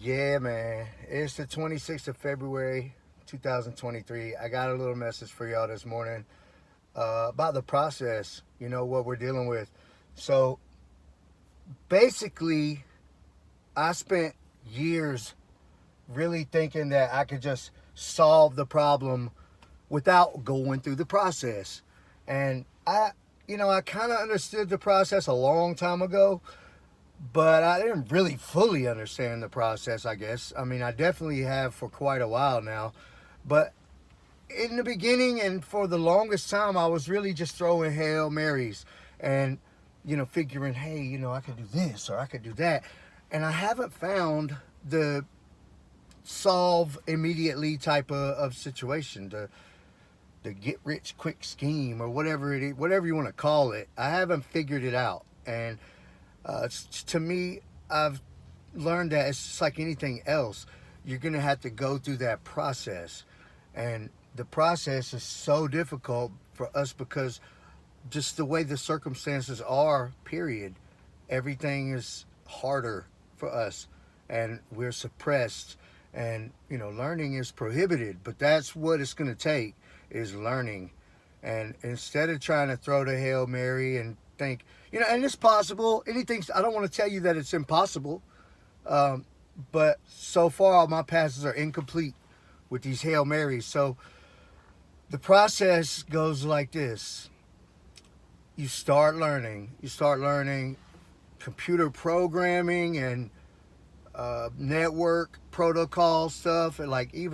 Yeah, man. It's the 26th of February, 2023. I got a little message for y'all this morning about the process, what we're dealing with. So basically, I spent years really thinking that I could just solve the problem without going through the process. And I kind of understood the process a long time ago, but I didn't really fully understand the process, I guess. I mean, I definitely have for quite a while now. But in the beginning and for the longest time, I was really just throwing Hail Marys and, figuring, hey, I could do this or I could do that. And I haven't found the solve immediately type of situation, the get rich quick scheme or whatever it is, whatever you want to call it. I haven't figured it out. And to me, I've learned that it's just like anything else. You're going to have to go through that process. And the process is so difficult for us because just the way the circumstances are, period, everything is harder for us. And we're suppressed. And, learning is prohibited. But that's what it's going to take is learning. And instead of trying to throw the Hail Mary and think, and it's possible. Anything. I don't want to tell you that it's impossible, but so far all my passes are incomplete with these Hail Marys. So the process goes like this: you start learning. You start learning computer programming and network protocol stuff, and like you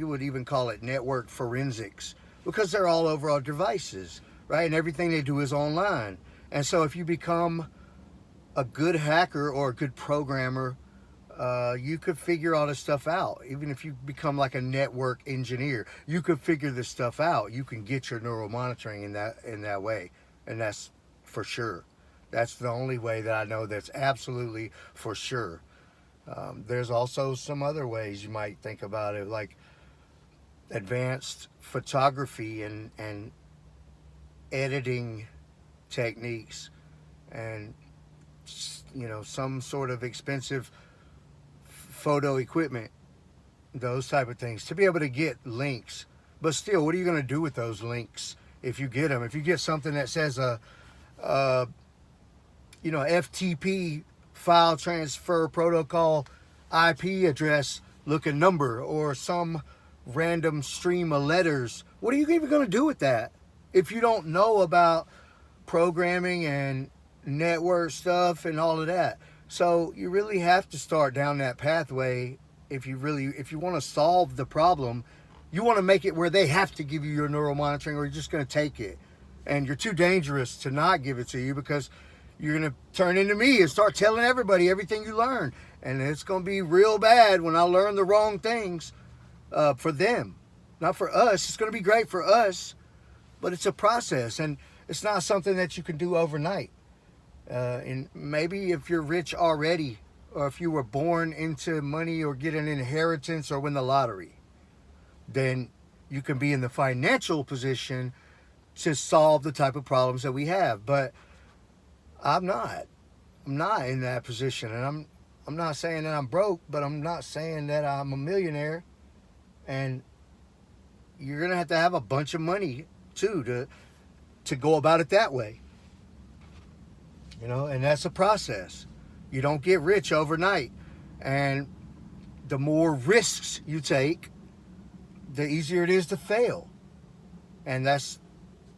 would even call it network forensics because they're all over our devices, right? And everything they do is online. And so if you become a good hacker or a good programmer, you could figure all this stuff out. Even if you become like a network engineer, you could figure this stuff out. You can get your neural monitoring in that way, and that's for sure. That's the only way that I know that's absolutely for sure. There's also some other ways you might think about it, like advanced photography and editing techniques, and some sort of expensive photo equipment, those type of things to be able to get links. But still, what are you going to do with those links if you get them? If you get something that says a FTP file transfer protocol IP address looking number or some random stream of letters, what are you even going to do with that if you don't know about programming and network stuff and all of that? So you really have to start down that pathway if you want to solve the problem. You want to make it where they have to give you your neural monitoring, or you're just going to take it, and you're too dangerous to not give it to you because you're going to turn into me and start telling everybody everything you learn, and it's going to be real bad when I learn the wrong things for them, not for us. It's going to be great for us, but it's a process, and it's not something that you can do overnight. And maybe if you're rich already, or if you were born into money or get an inheritance or win the lottery, then you can be in the financial position to solve the type of problems that we have. But I'm not. I'm not in that position, and I'm not saying that I'm broke, but I'm not saying that I'm a millionaire. And you're gonna have to have a bunch of money too to go about it that way. And that's a process. You don't get rich overnight. And the more risks you take, the easier it is to fail. And that's,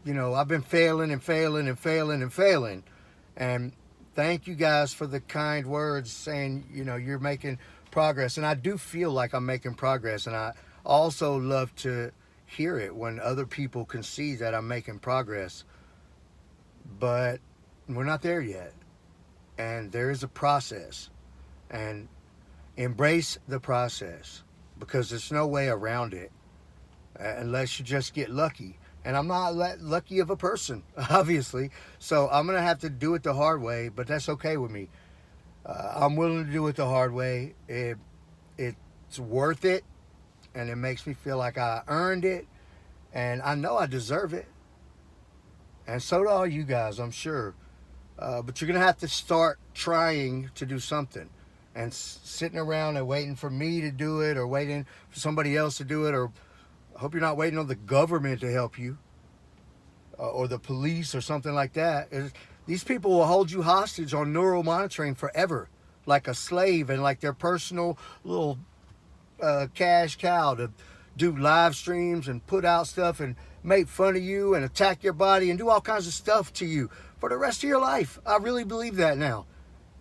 I've been failing and failing and failing and failing. And thank you guys for the kind words saying, you're making progress. And I do feel like I'm making progress. And I also love to hear it when other people can see that I'm making progress. But we're not there yet. And there is a process. And embrace the process because there's no way around it unless you just get lucky. And I'm not that lucky of a person, obviously. So I'm going to have to do it the hard way, but that's okay with me. I'm willing to do it the hard way. It's worth it, and it makes me feel like I earned it, and I know I deserve it. And so do all you guys, I'm sure. But you're going to have to start trying to do something. and sitting around and waiting for me to do it or waiting for somebody else to do it, or I hope you're not waiting on the government to help you, or the police or something like that. These people will hold you hostage on neural monitoring forever, like a slave, and like their personal little cash cow to do live streams and put out stuff and make fun of you and attack your body and do all kinds of stuff to you for the rest of your life. I really believe that now.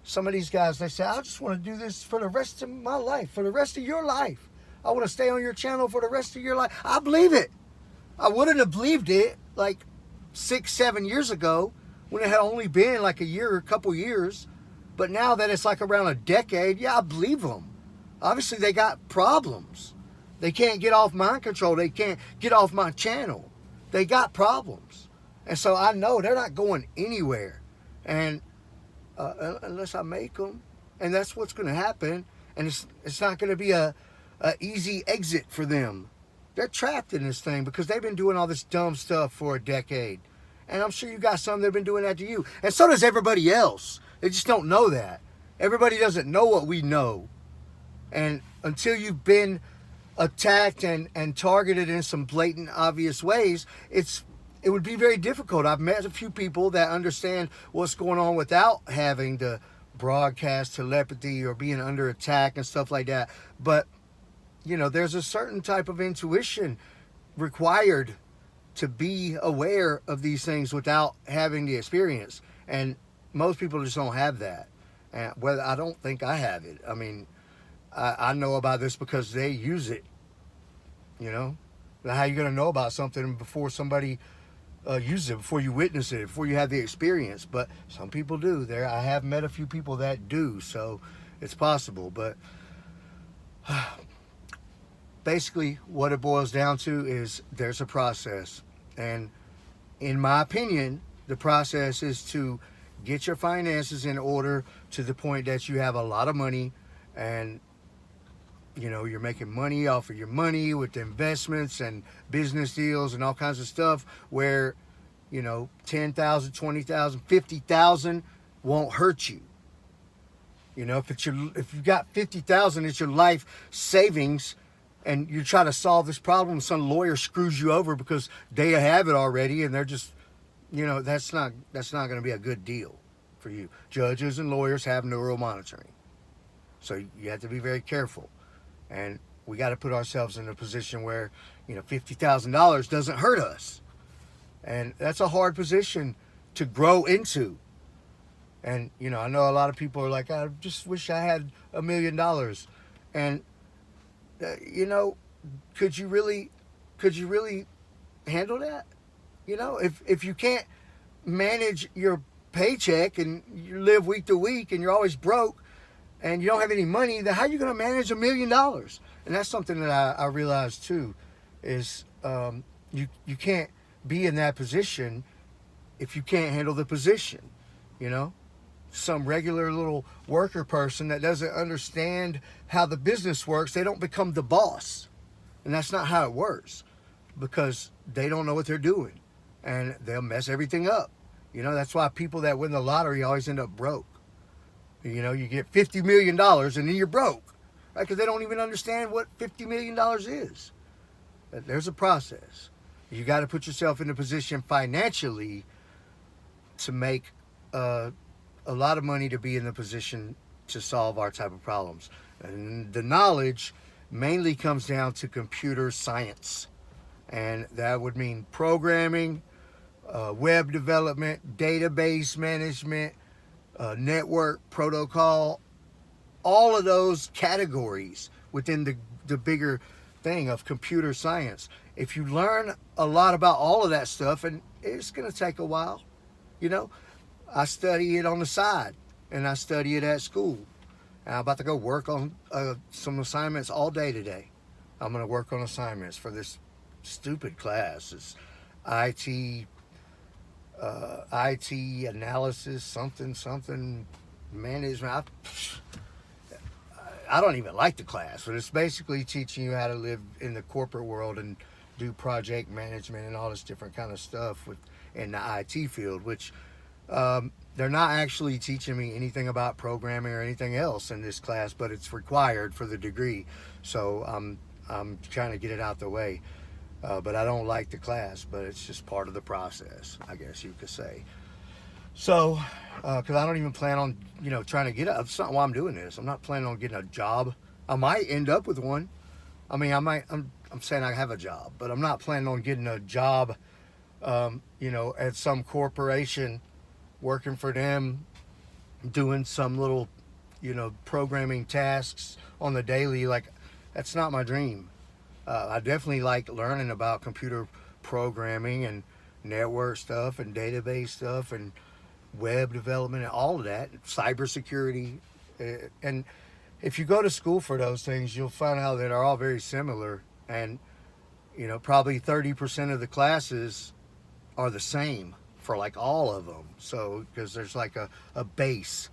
Some of these guys, they say, I just want to do this for the rest of my life, for the rest of your life. I want to stay on your channel for the rest of your life. I believe it. I wouldn't have believed it like 6-7 years ago when it had only been like a year or a couple years. But now that it's like around a decade, yeah, I believe them. Obviously, they got problems. They can't get off mind control. They can't get off my channel. They got problems. And so I know they're not going anywhere. And unless I make them. And that's what's going to happen. And it's not going to be a easy exit for them. They're trapped in this thing because they've been doing all this dumb stuff for a decade. And I'm sure you got some that have been doing that to you. And so does everybody else. They just don't know that. Everybody doesn't know what we know. And until you've been attacked and targeted in some blatant, obvious ways, it would be very difficult. I've met a few people that understand what's going on without having to broadcast telepathy or being under attack and stuff like that. But, you know, there's a certain type of intuition required to be aware of these things without having the experience. And most people just don't have that. And whether I don't think I have it. I mean, I know about this because they use it. You know, how are you going to know about something before somebody uses it, before you witness it, before you have the experience? But some people do. I have met a few people that do, so it's possible. But basically, what it boils down to is there's a process, and in my opinion, the process is to get your finances in order to the point that you have a lot of money, and you know, you're making money off of your money with investments and business deals and all kinds of stuff where, you know, 10,000, 20,000, 50,000 won't hurt you. You know, if you've got 50,000, it's your life savings, and you try to solve this problem, some lawyer screws you over because they have it already, and they're just, you know, that's not going to be a good deal for you. Judges and lawyers have neural monitoring, so you have to be very careful. And we got to put ourselves in a position where, you know, $50,000 doesn't hurt us. And that's a hard position to grow into. And, you know, I know a lot of people are like, I just wish I had $1 million. And, you know, could you really handle that? You know, if you can't manage your paycheck and you live week to week and you're always broke, and you don't have any money, then how are you going to manage $1 million? And that's something that I realized too, is you can't be in that position if you can't handle the position, you know? Some regular little worker person that doesn't understand how the business works, they don't become the boss. And that's not how it works, because they don't know what they're doing, and they'll mess everything up. You know, that's why people that win the lottery always end up broke. You know, you get $50 million and then you're broke, right? Because they don't even understand what $50 million is. There's a process. You got to put yourself in a position financially to make a lot of money to be in the position to solve our type of problems. And the knowledge mainly comes down to computer science. And that would mean programming, web development, database management, network protocol, all of those categories within the bigger thing of computer science. If you learn a lot about all of that stuff, and it's going to take a while, you know, I study it on the side, and I study it at school. And I'm about to go work on some assignments all day today. I'm going to work on assignments for this stupid class. It's IT analysis, something management. I don't even like the class, but it's basically teaching you how to live in the corporate world and do project management and all this different kind of stuff in the IT field, which they're not actually teaching me anything about programming or anything else in this class, but it's required for the degree. So I'm trying to get it out the way. But I don't like the class, but it's just part of the process, I guess you could say. So, because I don't even plan on, trying to get up. That's not why I'm doing this. I'm not planning on getting a job. I might end up with one. I mean, I'm saying I have a job, but I'm not planning on getting a job, at some corporation, working for them, doing some little, programming tasks on the daily. Like, that's not my dream. I definitely like learning about computer programming and network stuff and database stuff and web development and all of that, cybersecurity. And if you go to school for those things, you'll find out that they're all very similar. And, probably 30% of the classes are the same for like all of them. So, because there's like a base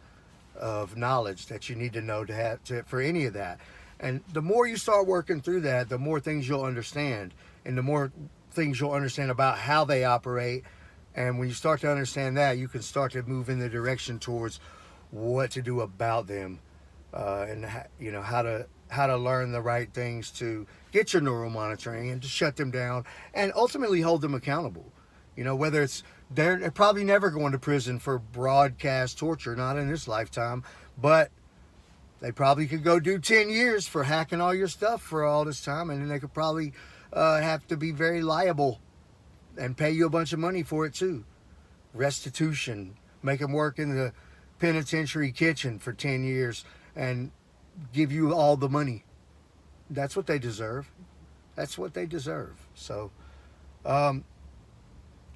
of knowledge that you need to know to have for any of that. And the more you start working through that, the more things you'll understand, and the more things you'll understand about how they operate. And when you start to understand that, you can start to move in the direction towards what to do about them, and how to learn the right things to get your neural monitoring and to shut them down and ultimately hold them accountable. Whether it's they're probably never going to prison for broadcast torture, not in this lifetime, but they probably could go do 10 years for hacking all your stuff for all this time, and then they could probably have to be very liable and pay you a bunch of money for it too. Restitution, make them work in the penitentiary kitchen for 10 years and give you all the money. That's what they deserve. That's what they deserve. So,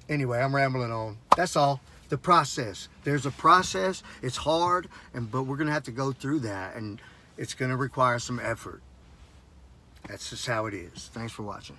anyway, I'm rambling on. That's all. The process. There's a process. It's hard, but we're going to have to go through that, and it's going to require some effort. That's just how it is. Thanks for watching.